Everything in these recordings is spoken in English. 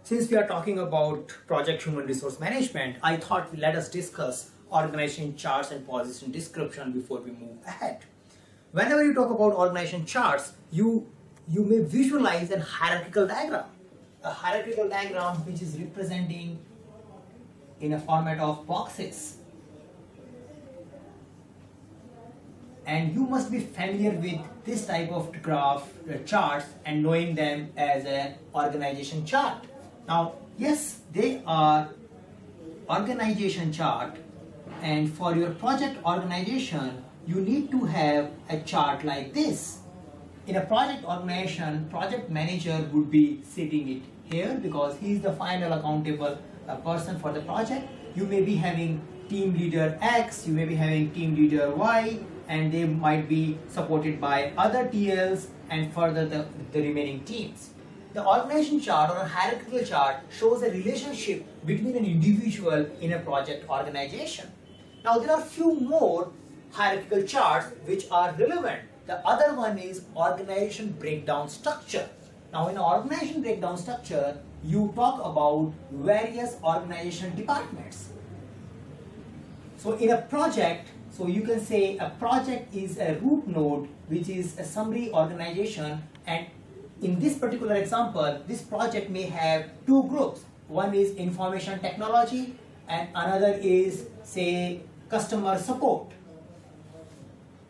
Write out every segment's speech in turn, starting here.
Since we are talking about project human resource management, I thought let us discuss organization charts and position description before we move ahead. Whenever you talk about organization charts, you may visualize a hierarchical diagram. A hierarchical diagram which is representing in a format of boxes. And you must be familiar with this type of graph charts and knowing them as an organization chart. Now, yes, they are organization chart, and for your project organization, you need to have a chart like this. In a project organization, project manager would be sitting it here because he is the final accountable person for the project. You may be having team leader X, you may be having team leader Y, and they might be supported by other TLs and further the remaining teams. The organization chart or a hierarchical chart shows a relationship between an individual in a project organization. Now there are few more hierarchical charts which are relevant. The other one is organization breakdown structure. Now in organization breakdown structure, you talk about various organization departments. So in a project, so you can say a project is a root node which is a summary organization, and in this particular example, this project may have two groups. One is information technology and another is, say, customer support.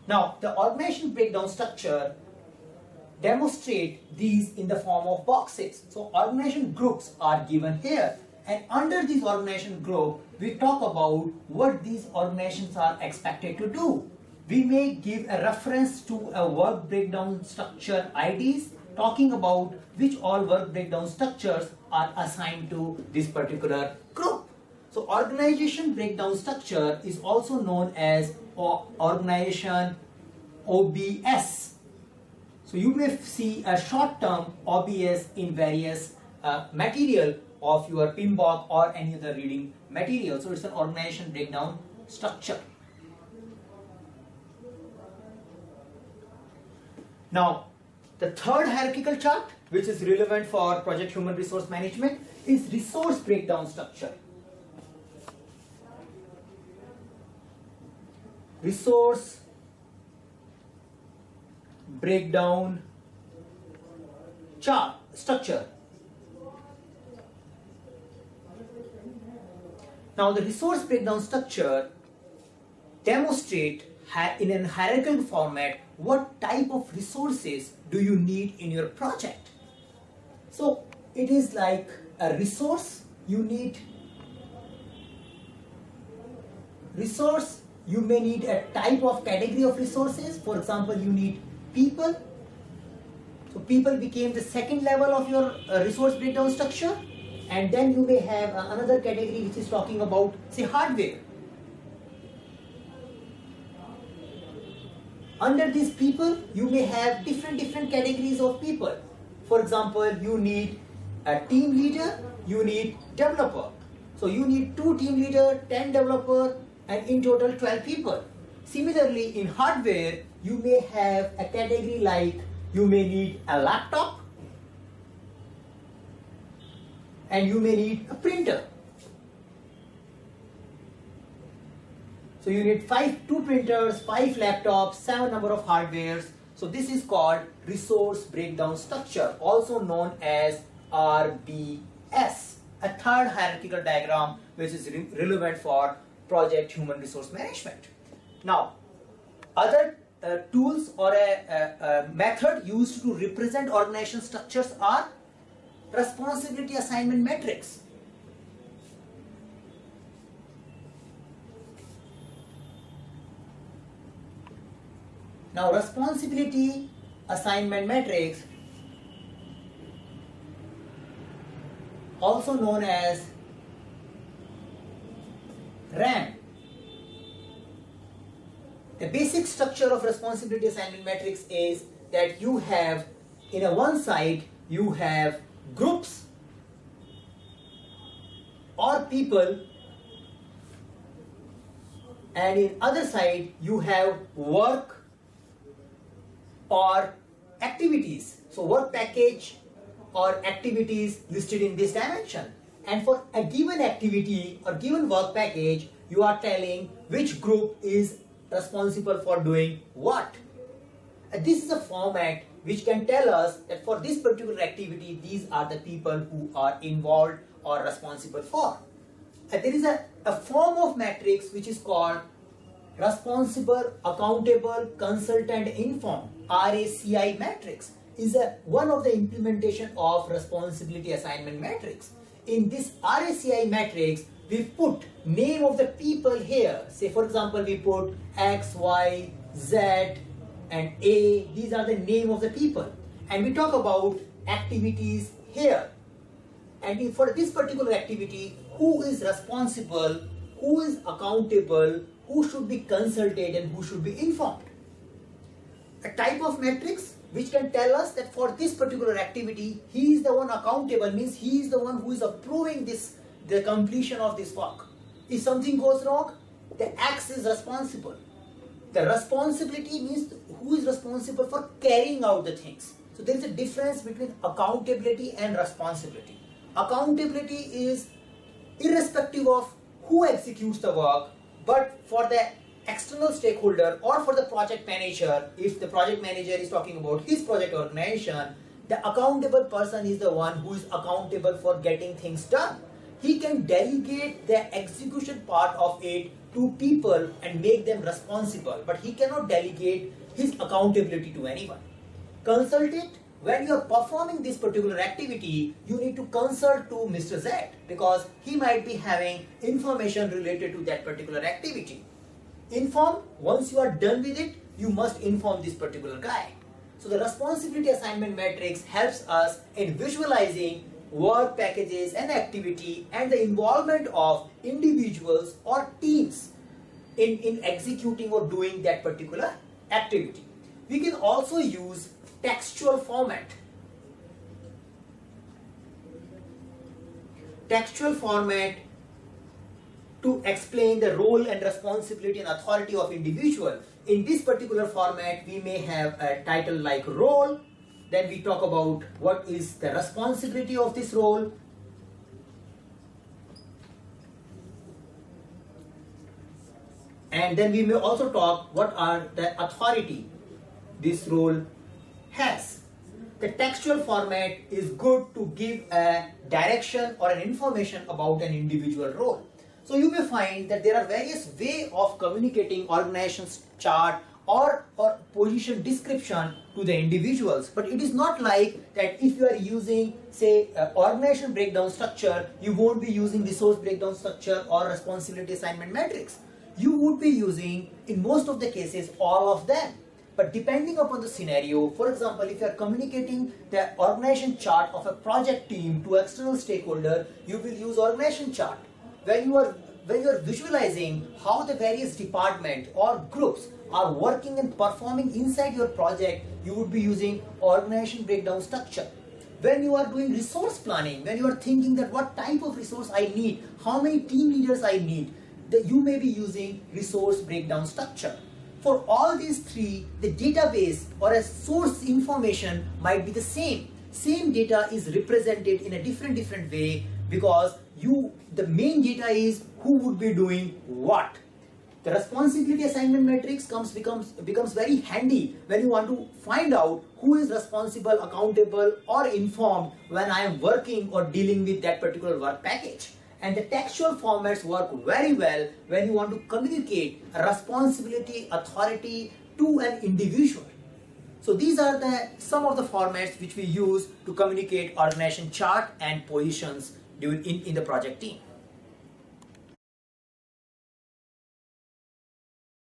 Now, the organization breakdown structure demonstrate these in the form of boxes. So, organization groups are given here, and under these organization group, we talk about what these organizations are expected to do. We may give a reference to a work breakdown structure IDs, talking about which all work breakdown structures are assigned to this particular group. So organization breakdown structure is also known as organization OBS. So you may see a short term OBS in various material of your PMBOK or any other reading material. So it's an organization breakdown structure. Now, the third hierarchical chart, which is relevant for project human resource management, is resource breakdown structure. Resource breakdown chart structure. Now, the resource breakdown structure demonstrate in a hierarchical format what type of resources do you need in your project. So it is like a resource, you need resource, you may need a type of category of resources. For example, you need people. So people became the second level of your resource breakdown structure, and then you may have another category which is talking about, say, hardware. Under these people, you may have different categories of people. For example, you need a team leader, you need developer. So you need 2 team leader, 10 developer, and in total 12 people. Similarly, in hardware, you may have a category like you may need a laptop and you may need a printer. So you need 2 printers, 5 laptops, 7 number of hardwares. So this is called resource breakdown structure, also known as RBS, a third hierarchical diagram which is relevant for project human resource management. Now, other tools or a method used to represent organization structures are responsibility assignment matrix. Now, responsibility assignment matrix, also known as RAM. The basic structure of responsibility assignment matrix is that you have, in a one side, you have groups or people, and in other side you have work or activities. So work package or activities listed in this dimension. And for a given activity or given work package, you are telling which group is responsible for doing what. And this is a format which can tell us that for this particular activity, these are the people who are involved or responsible for. And there is a form of matrix which is called responsible, accountable, consultant, informed. RACI matrix is one of the implementation of responsibility assignment matrix. In this RACI matrix, we put name of the people here. Say for example, we put X, Y, Z and A. These are the name of the people. And we talk about activities here. And for this particular activity, who is responsible, who is accountable, who should be consulted and who should be informed. A type of matrix which can tell us that for this particular activity, he is the one accountable, means he is the one who is approving the completion of this work. If something goes wrong, the X is responsible. The responsibility means who is responsible for carrying out the things. So there is a difference between accountability and responsibility. Accountability is irrespective of who executes the work, but for the external stakeholder or for the project manager, if the project manager is talking about his project organization, the accountable person is the one who is accountable for getting things done. He can delegate the execution part of it to people and make them responsible, but he cannot delegate his accountability to anyone. Consultant, when you are performing this particular activity, you need to consult to Mr. Z because he might be having information related to that particular activity. Inform, once you are done with it, you must inform this particular guy. So the responsibility assignment matrix helps us in visualizing work packages and activity and the involvement of individuals or teams in executing or doing that particular activity. We can also use textual format. Textual format to explain the role and responsibility and authority of individual. In this particular format, we may have a title like role, then we talk about what is the responsibility of this role, and then we may also talk what are the authority this role has. The textual format is good to give a direction or an information about an individual role. So you may find that there are various ways of communicating organization chart or position description to the individuals, but it is not like that if you are using say organization breakdown structure, you won't be using resource breakdown structure or responsibility assignment matrix. You would be using in most of the cases all of them. But depending upon the scenario, for example, if you are communicating the organization chart of a project team to external stakeholder, you will use organization chart. When you are visualizing how the various departments or groups are working and performing inside your project, you would be using organization breakdown structure. When you are doing resource planning, when you are thinking that what type of resource I need, how many team leaders I need, you may be using resource breakdown structure. For all these three, the database or a source information might be the same. Same data is represented in a different way because the main data is who would be doing what. The responsibility assignment matrix becomes very handy when you want to find out who is responsible, accountable or informed when I am working or dealing with that particular work package. And the textual formats work very well when you want to communicate a responsibility, authority to an individual. So these are some of the formats which we use to communicate organization chart and positions in the project team.